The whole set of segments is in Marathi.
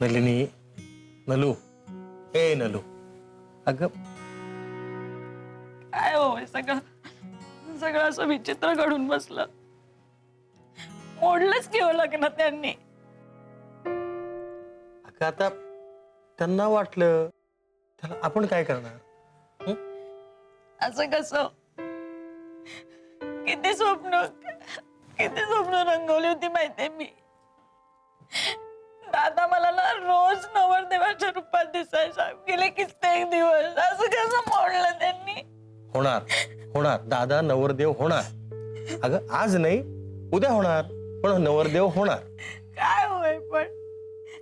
नलिनी, नलू, ए नलू, अगं काय हो हे सगळं सगळं असं विचित्र घडून बसलं. मोडलंच की हो लग्न त्यांनी. अगं आता त्यांना वाटलं, त्याला आपण काय करणार? असं कसं? किती स्वप्न रंगवली होती माहितीये मी. दादा मला ना रोज नवरदेवाच्या रूपात दिसायचा. गेले कित्येक दिवस. असं कसं मोडलं त्यांनी? होणार होणार, दादा नवरदेव होणार. अगं आज नाही, उद्या होणार, पण नवरदेव होणार. काय होय पण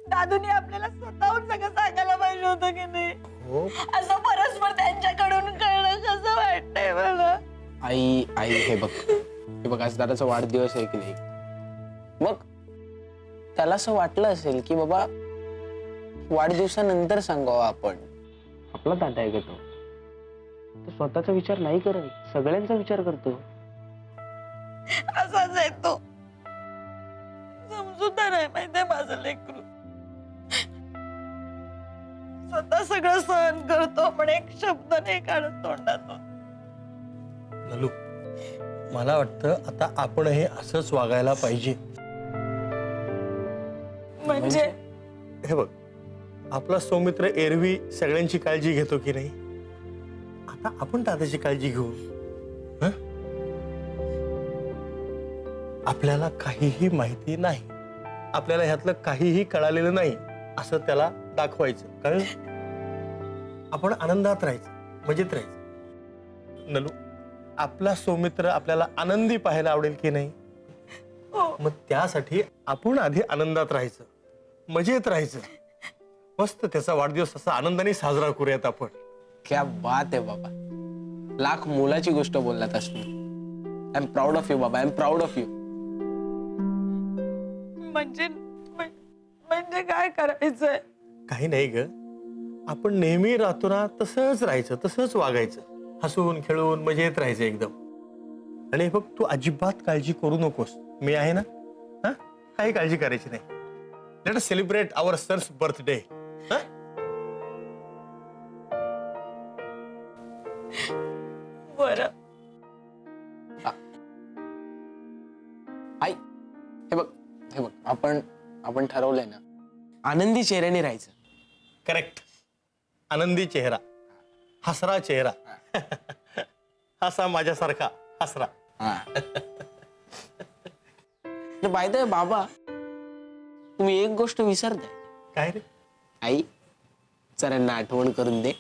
दादूनी आपल्याला स्वतःहून सगळं सांगायला पाहिजे होतं की नाही? हो, असं परस्पर त्यांच्याकडून कळलं कसं वाटतंय मला. आई आई हे बघ आज दादाचा वाढदिवस आहे की नाही. मग त्याला असं वाटलं असेल की बाबा वाढदिवसानंतर सांगावं आपण. आपला दादा आहे तो, तो स्वतःचा विचार नाही करत, सगळ्यांचा विचार करतो. असाच आहे तो. समजूतदार आहे माहितीये माझं लेकरू. स्वतः सगळं सहन करतो पण एक शब्द नाही काढत तोंडातून. नलू, मला वाटतं आता आपण हे असंच वागायला पाहिजे. म्हणजे हे बघ, आपला सौमित्र एरवी सगळ्यांची काळजी घेतो की नाही, आता आपण दादाची काळजी घेऊ. हं? आपल्याला काहीही माहिती नाही, आपल्याला ह्यातलं काहीही कळालेलं नाही असं त्याला दाखवायचं. कारण आपण आनंदात राहायचं, मजेत राहायचं. नलू, आपला सौमित्र आपल्याला आनंदी पाहायला आवडेल की नाही? हो. मग त्यासाठी आपण आधी आनंदात राहायचं, मजेत राहायचं. मस्त त्याचा वाढदिवस असा आनंदाने साजरा करूयात आपण. क्या बात आहे बाबा, लाख मोलाची गोष्ट बोललात तुम्ही. I am proud of you बाबा, I am proud of you. म्हणजे काय करायचंय? काही नाही ग, आपण नेहमी राहतो ना तसंच राहायचं, तसंच वागायचं, हसून खेळून मजेत राहायचं एकदम. आणि बघ, तू अजिबात काळजी करू नकोस, मी आहे ना. हा, काही काळजी करायची नाही. लेट अस सेलिब्रेट आवर सन्स बर्थडे. बरं. आई हे बघ आपण ठरवलंय ना, आनंदी चेहऱ्याने राहायचं. करेक्ट, आनंदी चेहरा, हसरा चेहरा. हसा माझ्यासारखा हसरा. बाय द वे बाबा, तुम्ही एक गोष्ट विसरताय. काय रे? आई, सरांना आठवण करून दे.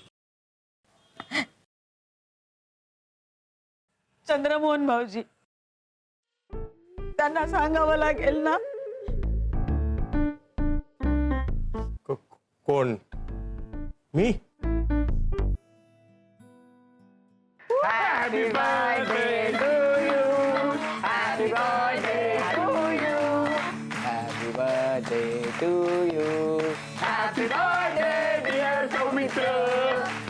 चंद्रमोहन भाऊजी, त्यांना सांगावं लागेल ना. कोण? मी? Happy birthday to you. Happy birthday to you. Happy birthday to you. Happy birthday dear Soumitra.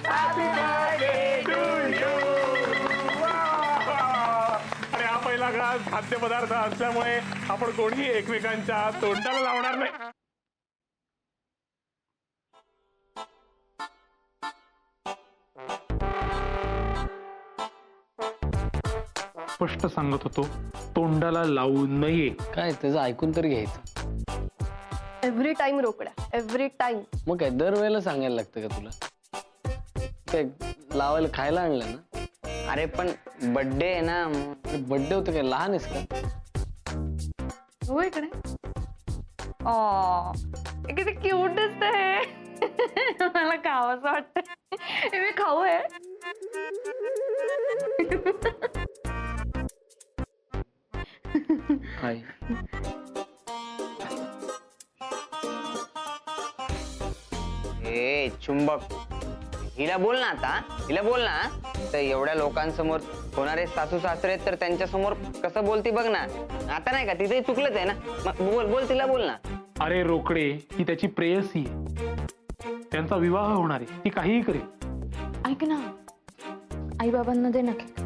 Happy birthday to you. अरे हा पहिला घास खाद्यपदार्थ असल्यामुळे आपण कोणी एकमेकांच्या तोंडाला लावणार नाही. स्पष्ट सांगत होतो, तोंडाला लावू नये. काय त्याचं ऐकून तर घ्यायचं. एव्हरी टाइम रोकड्या, एव्हरी टाइम. मग काय दरवेळेला सांगायला लागतं का तुला? काय लावायला खायला आणलं ना? अरे पण बर्थडे आहे ना. बर्थडे होतं काय, लहान आहेस का? हो इकडे. किती क्यूट दिसत हे. मला खावंसं वाटतं. हे मी खाऊ आहे. हाय. ए चुंबक, हिला बोल ना आता, हिला बोल ना. तर एवढ्या लोकांसमोर होणारे सासू सासरे तर त्यांच्या समोर कसं बोलती बघ ना. आता नाही का, तिथे चुकलंच आहे ना. मग बोल तिला बोल ना. अरे रोकडे, ही त्याची प्रेयसी आहे, त्यांचा विवाह होणार आहे, ती काहीही करेल. ऐक ना, आई बाबांना दे ना केक.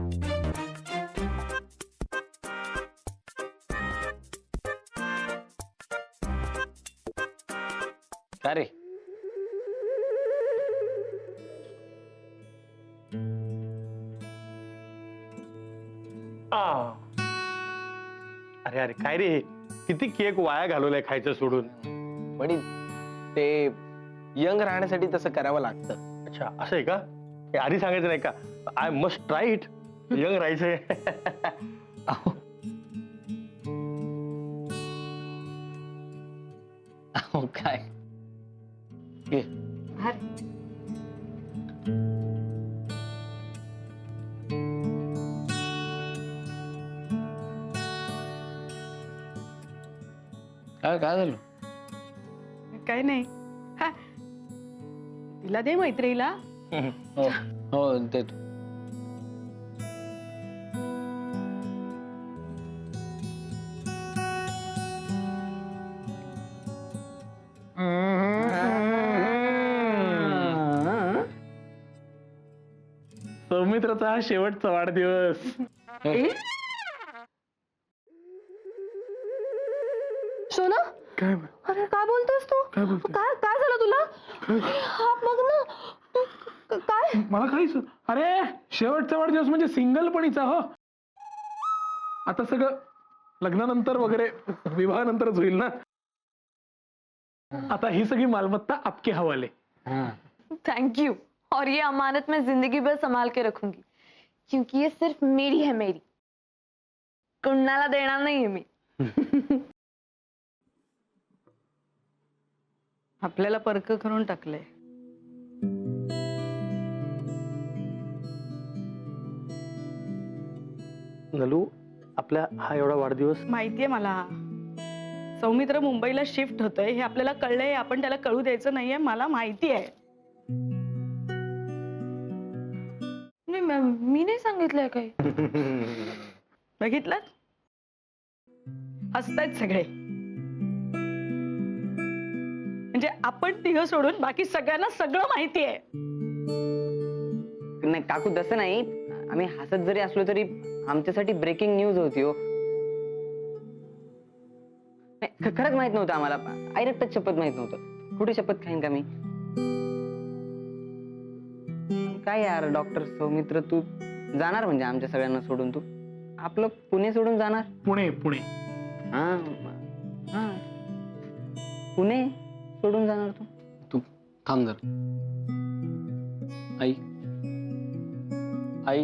का रे? अरे अरे काय रे, किती केक वाया घालवलाय खायचं सोडून. पण ते यंग राहण्यासाठी तसं करावं लागतं. अच्छा असं आहे का? हे आधी सांगायचं नाही का? I must try it. Young राहायचंय. अहो काय घे. काय काय झालं? काय नाही. हा. तिला दे मैत्रीला. हो हो देतो. सौमित्राचा हा शेवटचा वाढदिवस. सोना, काय अरे काय बोलतोस तू? काय बोलतोय? काय काय झालं तुला? हा बघ ना. काय? मला काहीच. अरे शेवटचा वाढदिवस म्हणजे सिंगलपणीचा हो. आता सगळं लग्नानंतर वगैरे विवाहानंतरच होईल ना. आता ही सगळी मालमत्ता आपके हवाले. थैंक यू, और ये अमानत मैं जिंदगी भर संभाल के रखूंगी, क्योंकि ये सिर्फ मेरी है, मेरी. कुणाला देणार नाहीये मी. आपल्याला परक करून टाकलंय. नलू, आपल्या हा एवढा वाढदिवस माहितीये मला. सौमित्र मुंबईला शिफ्ट होतोय हे आपल्याला कळलंय. आपण त्याला कळू द्यायचं नाहीये, मला माहिती आहे. मी नाही सांगितलंय काही. बघितलं, हसतायत सगळे. म्हणजे आपण तिघ सोडून बाकी सगळ्यांना सगळं माहिती आहे. नाही काकू, तसं नाही. आम्ही हसत जरी असलो तरी आमच्यासाठी ब्रेकिंग न्यूज होती हो. खरंच माहित नव्हतं आम्हाला. आई रक्तात शपथ माहित नव्हतं. कुठे शपथ खाईन का मी? काय यार डॉक्टर सौमित्र, तू जाणार म्हणजे आमच्या सगळ्यांना सोडून? तू आपलं पुणे सोडून जाणार? पुणे पुणे. हा हा, पुणे सोडून जाणार तू? तू थांब जरा. आई आई,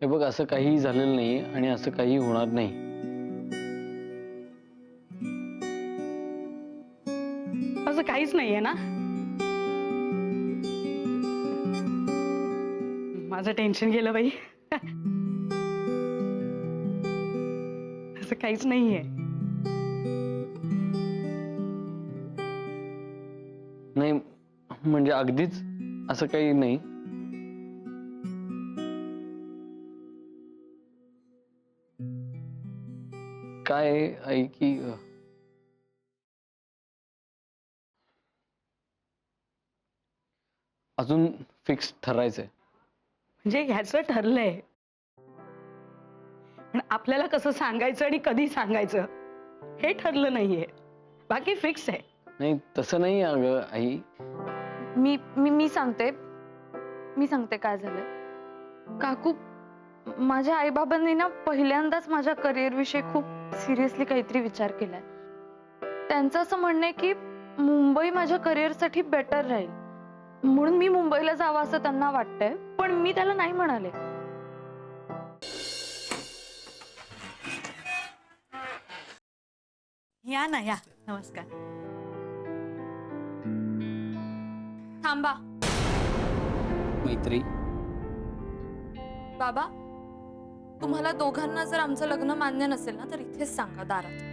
हे बघ असं काही झालेलं नाही आणि असं काही होणार नाही. असं काहीच नाहीये ना? माझं टेन्शन गेलं बाई. असं काहीच नाहीये. नाही म्हणजे अगदीच असं काही नाही. काय आहे, आई की अजून फिक्स ठरायचंय. म्हणजे ह्याचं ठरलंय, पण आपल्याला कसं सांगायचं आणि कधी सांगायचं हे ठरलं नाहीये. बाकी फिक्स आहे. नाही तसं नाही अगं आई. मी मी मी सांगते काय झालं. काकू, माझ्या आईबाबांनी ना पहिल्यांदाच माझ्या करिअर विषयी खूप सिरियसली काहीतरी विचार केलाय. त्यांचं असं म्हणणं आहे की मुंबई माझ्या करिअरसाठी बेटर राहील, म्हणून मी मुंबईला जावं असं त्यांना वाटतंय. पण मी त्याला नाही म्हणाले. या ना, या. नमस्कार. थांबा मैत्री, बाबा, तुम्हाला दोघांना जर आमचं लग्न मान्य नसेल ना तर इथेच सांगा दारात.